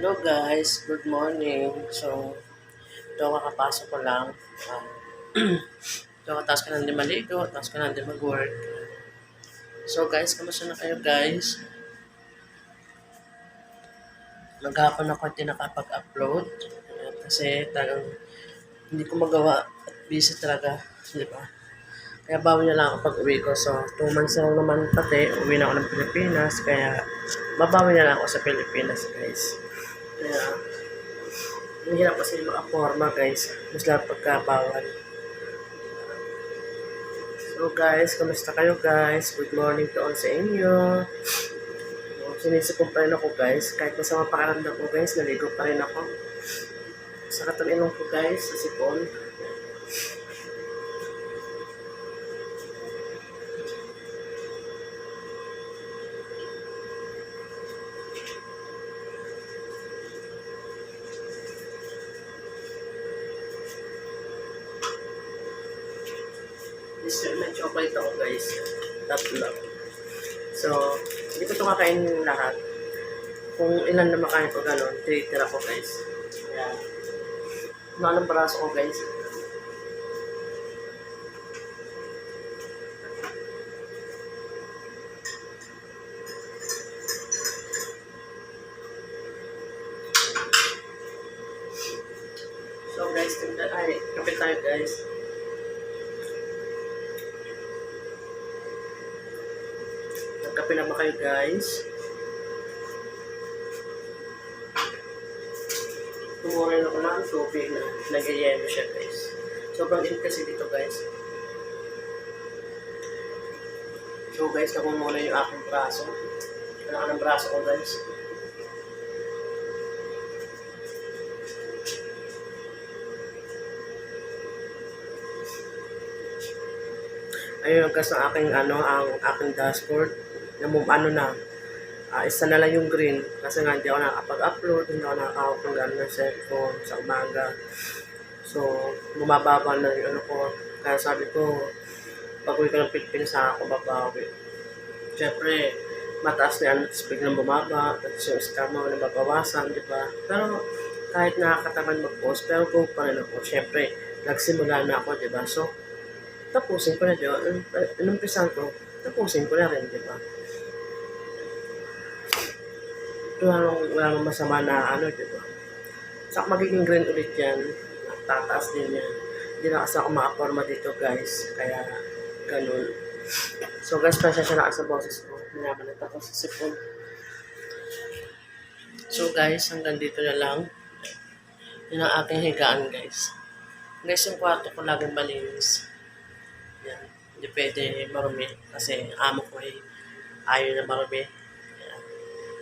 Hello guys, good morning. So, ito kakapasok ko lang. Um, ito task ka na din maligo, task ka na din mag-work. So guys, kamusta na kayo guys? Maghapon ako hindi nakapag-upload. Kasi talagang hindi ko magawa at busy talaga. Di ba? Kaya bawi na lang ako pag-uwi ko. So, 2 months na lang naman pati. Uwi na ako ng Pilipinas. Kaya, babawi na lang ako sa Pilipinas guys. Kaya, ang hirap kasi makaporma guys. Mas lahat pagkabawal. So guys, kamusta kayo guys? Good morning to all sa inyo. So, sinisipon pa rin ako guys. Kahit masama pakiramdam ko guys, naligo pa rin ako. Sa katalinong ko guys, sa sipon. May chocolate ako guys. Tatlo. So, hindi ko ito kakainin yung lahat. Kung ilan na makain ko gano'n, titira ko guys. Ayan. Nalang braso ko guys. So guys, kapit tayo guys. Nagkape na ba kayo guys? Tumurin ako ng tubig na nag-yelo siya guys. Sobrang init kasi dito guys. So guys, nakuha muna yung aking braso. Kailangan ng braso ko guys. Ayun guys, ang aking ang aking dashboard na isa na lang yung green kasi nga hindi ako nakapag-upload, hindi ako nakakawag ng gano'n ng cellphone sa umaga. So, bumababa na yung ko. Kaya sabi ko, pag-uwi ko ng Pilipinas ako babawi. Siyempre, mataas na tapos biglang bumaba, tapos yung scam mo nababawasan, di ba? Pero, kahit nakakatamad mag-post, pero go pa rin ako. Siyempre, nagsimula na ako, di ba? So, tapusin ko na, di ba? Inumpisan ko, tapusin ko na rin, di ba? Walang masama na di ba? Sa magiging green ulit yan, tataas din yan. Hindi na kasi ako makaporma dito guys, kaya ganun. So guys, pasensya na sa boses ko, minamanat ako sa sipon. So guys, hanggang dito na lang. Yun ang aking higaan guys. Guys, yung kwarto ko laging malinis. Yan, hindi pwede marumi kasi amo ko ay ayaw na marumi.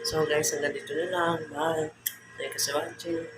So guys, hanggang dito na lang. Bye. Thank you for watching.